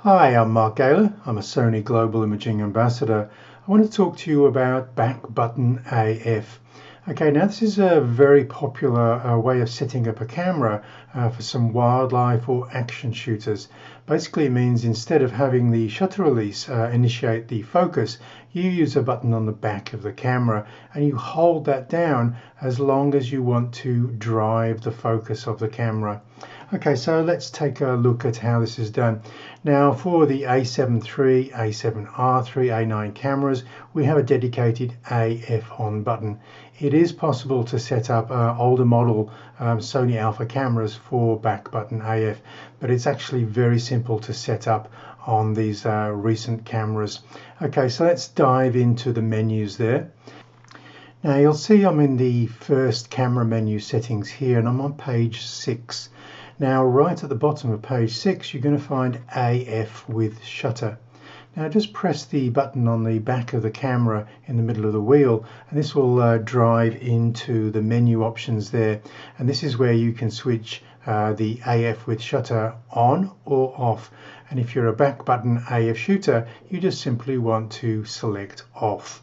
Hi, I'm Mark Gaylor. I'm a Sony Global Imaging Ambassador. I want to talk to you about back button AF. Okay, now this is a very popular way of setting up a camera for some wildlife or action shooters. Basically, it means instead of having the shutter release initiate the focus, you use a button on the back of the camera and you hold that down as long as you want to drive the focus of the camera. Okay, so let's take a look at how this is done. Now for the A7RIII, A7R3, A9 cameras, we have a dedicated AF on button. It is possible to set up older model Sony Alpha cameras for back button AF, but it's actually very simple to set up on these recent cameras. Okay, so let's dive into the menus there. Now you'll see I'm in the first camera menu settings here and I'm on page 6. Now right at the bottom of page 6 you're going to find AF with shutter. Now just press the button on the back of the camera in the middle of the wheel and this will drive into the menu options there, and this is where you can switch the AF with shutter on or off, and if you're a back button AF shooter you just simply want to select off.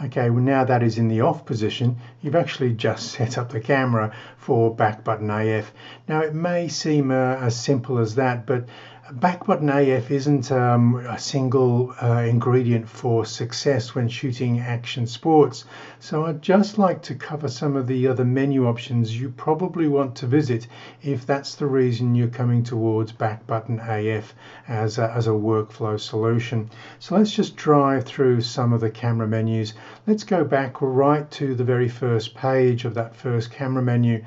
Okay, well now that is in the off position, you've actually just set up the camera for back button AF. Now it may seem as simple as that, but back button AF isn't a single ingredient for success when shooting action sports. So I'd just like to cover some of the other menu options you probably want to visit if that's the reason you're coming towards back button AF as a workflow solution. So let's just drive through some of the camera menus. Let's go back right to the very first page of that first camera menu.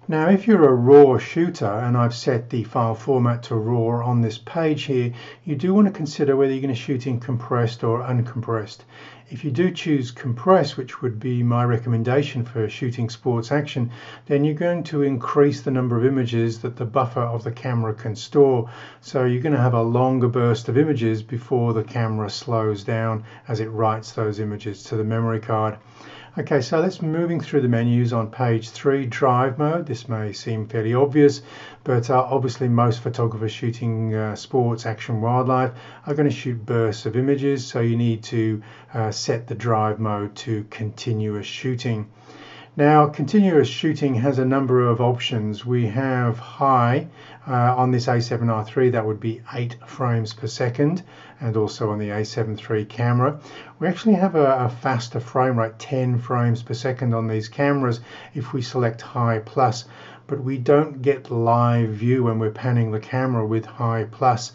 Now if you're a RAW shooter, and I've set the file format to RAW on this page here, you do want to consider whether you're going to shoot in compressed or uncompressed. If you do choose compress, which would be my recommendation for shooting sports action, then you're going to increase the number of images that the buffer of the camera can store. So you're going to have a longer burst of images before the camera slows down as it writes those images to the memory card. Okay, so let's moving through the menus on page 3, drive mode. This may seem fairly obvious, but obviously most photographers shooting sports, action, wildlife are going to shoot bursts of images, so you need to set the drive mode to continuous shooting. Now, continuous shooting has a number of options. We have high on this A7R3, that would be 8 frames per second, and also on the A7RIII camera. We actually have a faster frame rate, 10 frames per second on these cameras if we select high plus, but we don't get live view when we're panning the camera with high plus.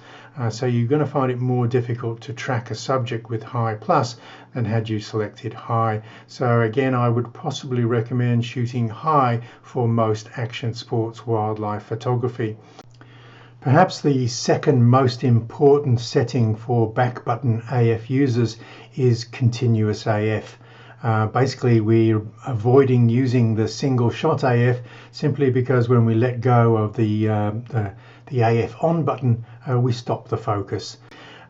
So you're going to find it more difficult to track a subject with high plus than had you selected high. So again, I would possibly recommend shooting high for most action sports wildlife photography. Perhaps the second most important setting for back button AF users is continuous AF. Basically we're avoiding using the single shot AF simply because when we let go of the AF on button, we stop the focus.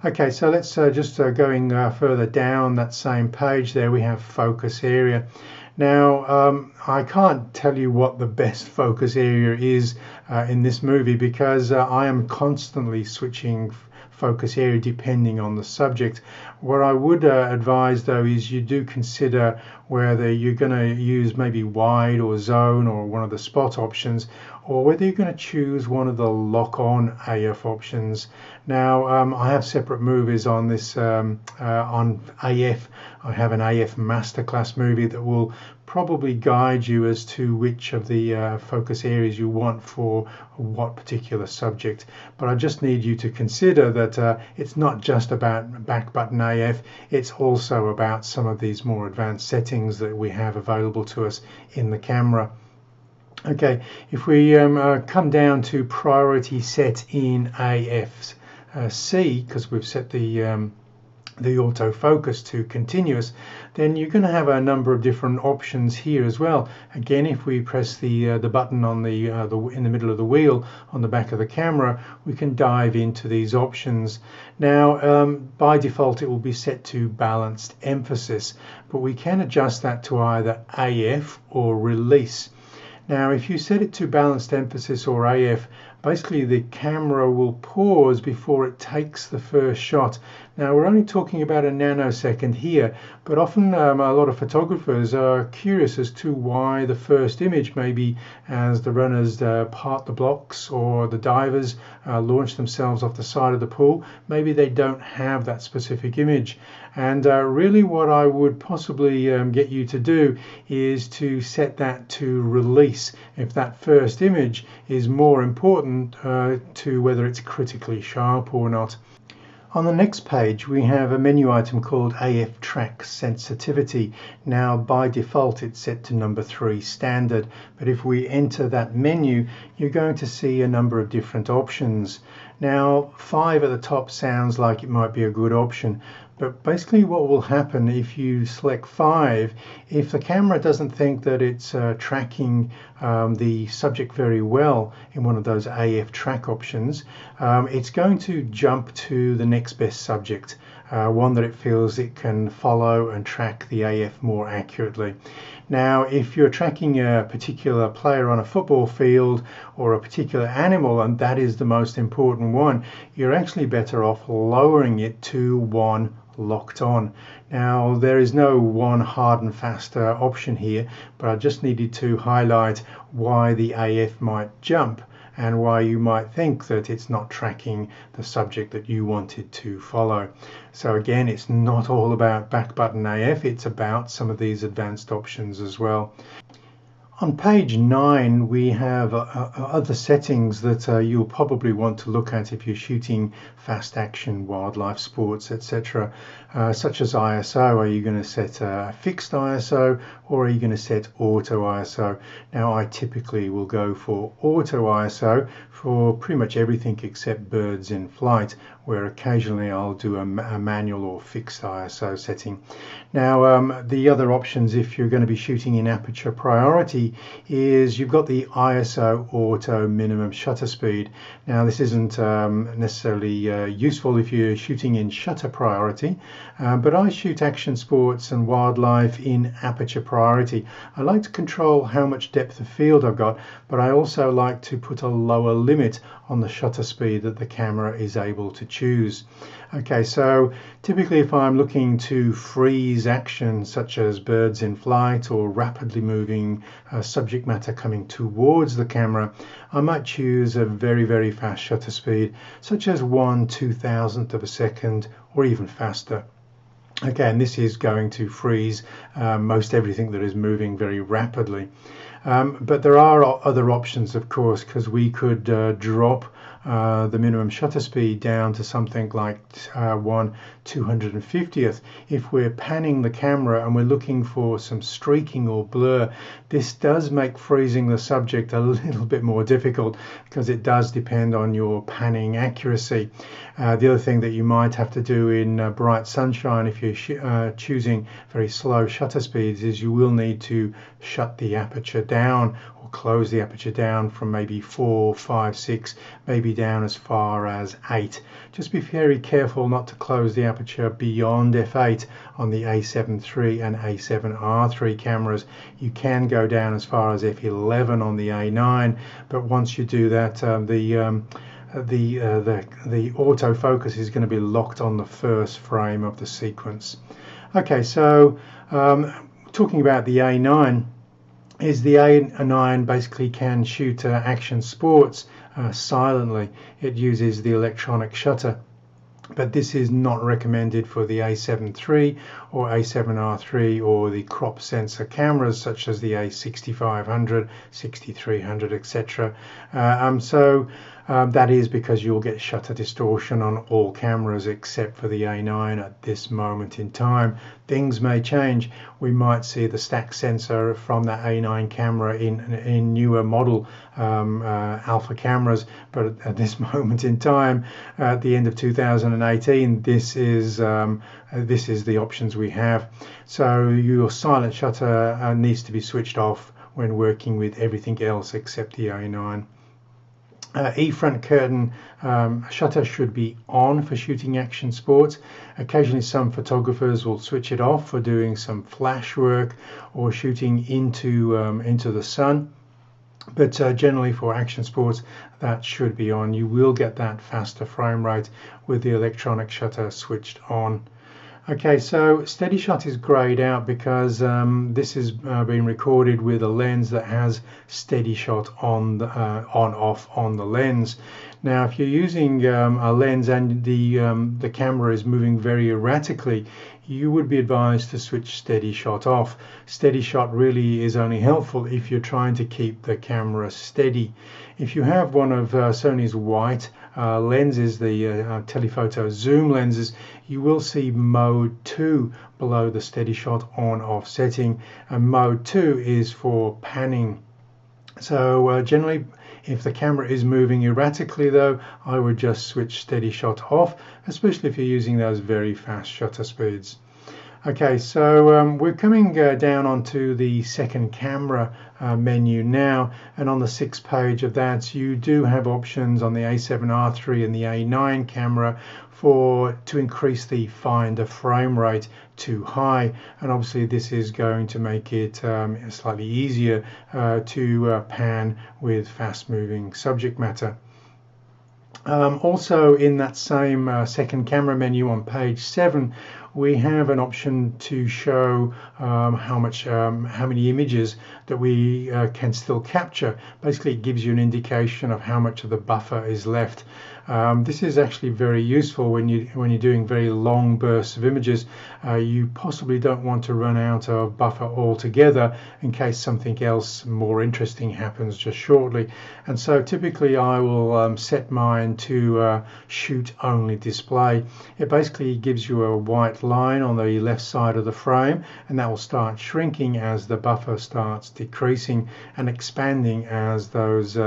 Okay, so let's just going further down that same page there, we have focus area. Now I can't tell you what the best focus area is in this movie because I am constantly switching focus area depending on the subject. What I would advise though is you do consider whether you're going to use maybe wide or zone or one of the spot options, or whether you're going to choose one of the lock-on AF options. Now I have separate movies on this on AF. I have an AF masterclass movie that will probably guide you as to which of the focus areas you want for what particular subject. But I just need you to consider that it's not just about back button AF, it's also about some of these more advanced settings that we have available to us in the camera. Okay, if we come down to priority set in AFC, because we've set the autofocus to continuous, then you're going to have a number of different options here as well. Again, if we press the button on the in the middle of the wheel on the back of the camera, we can dive into these options. Now by default it will be set to balanced emphasis, but we can adjust that to either AF or release. Now if you set it to balanced emphasis or AF, basically the camera will pause before it takes the first shot. Now we're only talking about a nanosecond here, but often a lot of photographers are curious as to why the first image, maybe as the runners part the blocks or the divers launch themselves off the side of the pool, maybe they don't have that specific image. And really what I would possibly get you to do is to set that to release if that first image is more important to whether it's critically sharp or not. On the next page we have a menu item called AF Track Sensitivity. Now by default it's set to number 3 standard, but if we enter that menu you're going to see a number of different options. Now 5 at the top sounds like it might be a good option, but basically what will happen if you select 5, if the camera doesn't think that it's tracking the subject very well in one of those AF track options, it's going to jump to the next best subject, one that it feels it can follow and track the AF more accurately. Now if you're tracking a particular player on a football field or a particular animal, and that is the most important one, you're actually better off lowering it to 1 locked on. Now there is no one hard and fast option here, but I just needed to highlight why the AF might jump and why you might think that it's not tracking the subject that you wanted to follow. So again, it's not all about back button AF, it's about some of these advanced options as well. On page 9 we have other settings that you'll probably want to look at if you're shooting fast action, wildlife, sports, etc. Such as ISO. Are you going to set a fixed ISO or are you going to set auto ISO? Now I typically will go for auto ISO for pretty much everything except birds in flight, where occasionally I'll do a manual or fixed ISO setting. Now the other options if you're going to be shooting in aperture priority is you've got the ISO auto minimum shutter speed. Now this isn't necessarily useful if you're shooting in shutter priority, but I shoot action, sports and wildlife in aperture priority. I like to control how much depth of field I've got, but I also like to put a lower limit on the shutter speed that the camera is able to choose. Okay, so typically if I'm looking to freeze action such as birds in flight or rapidly moving subject matter coming towards the camera, I might choose a very fast shutter speed such as 1/2000th of a second or even faster. Okay, and this is going to freeze most everything that is moving very rapidly. But there are other options, of course, because we could drop the minimum shutter speed down to something like 1/250th. If we're panning the camera and we're looking for some streaking or blur, this does make freezing the subject a little bit more difficult because it does depend on your panning accuracy. The other thing that you might have to do in bright sunshine if you're choosing very slow shutter speeds is you will need to shut the aperture down or close the aperture down from maybe 4, 5, 6, maybe down as far as 8. Just be very careful not to close the aperture beyond f8 on the A7RIII and A7R3 cameras. You can go down as far as f11 on the A9, but once you do that, the autofocus is going to be locked on the first frame of the sequence. Okay, so talking about the A9, is the A9 basically can shoot action sports silently. It uses the electronic shutter, but this is not recommended for the A7RIII or A7R3 or the crop sensor cameras such as the A6500, 6300, etc. That is because you'll get shutter distortion on all cameras except for the A9 at this moment in time. Things may change. We might see the stack sensor from that A9 camera in newer model Alpha cameras, but at this moment in time, at the end of 2018, this is the options we have. So your silent shutter needs to be switched off when working with everything else except the A9. E-front curtain shutter should be on for shooting action sports. Occasionally some photographers will switch it off for doing some flash work or shooting into the sun. But generally for action sports, that should be on. You will get that faster frame rate with the electronic shutter switched on. Okay, so steady shot is grayed out because this is being recorded with a lens that has steady shot on off on the lens. Now, if you're using a lens and the camera is moving very erratically, you would be advised to switch steady shot off. Steady shot really is only helpful if you're trying to keep the camera steady. If you have one of Sony's white lenses, the telephoto zoom lenses, you will see mode 2 below the steady shot on off setting, and mode 2 is for panning. So generally, if the camera is moving erratically though, I would just switch steady shot off, especially if you're using those very fast shutter speeds. Okay, so we're coming down onto the second camera menu now, and on the 6th page of that you do have options on the A7RIII and the A9 camera to increase the finder frame rate to high, and obviously this is going to make it slightly easier to pan with fast moving subject matter. Also in that same second camera menu on page 7, we have an option to show how many images that we can still capture. Basically, it gives you an indication of how much of the buffer is left. This is actually very useful when you're doing very long bursts of images. You possibly don't want to run out of buffer altogether in case something else more interesting happens just shortly. And so typically I will set mine to shoot only display. It basically gives you a white line on the left side of the frame, and that will start shrinking as the buffer starts decreasing and expanding as those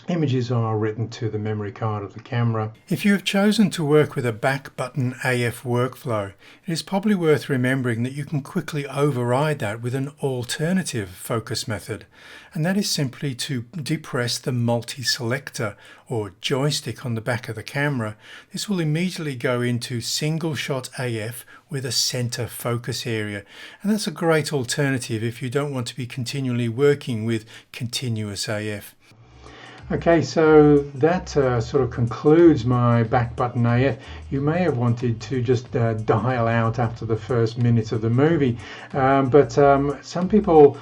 images are written to the memory card of the camera. If you have chosen to work with a back button AF workflow, it is probably worth remembering that you can quickly override that with an alternative focus method, and that is simply to depress the multi-selector or joystick on the back of the camera. This will immediately go into single shot AF with a center focus area, and that's a great alternative if you don't want to be continually working with continuous AF. Okay, so that sort of concludes my back button AF. You may have wanted to just dial out after the first minute of the movie, but some people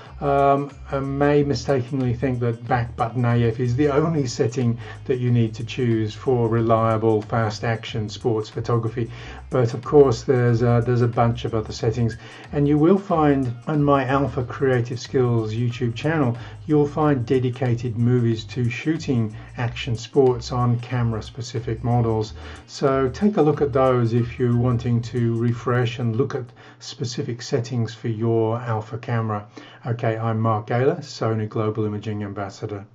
may mistakenly think that back button AF is the only setting that you need to choose for reliable fast action sports photography. But of course there's a bunch of other settings, and you will find on my Alpha Creative Skills YouTube channel, you'll find dedicated movies to shooting action sports on camera specific models. So take a look at those if you're wanting to refresh and look at specific settings for your Alpha camera. Okay, I'm Mark Gaylor, Sony Global Imaging Ambassador.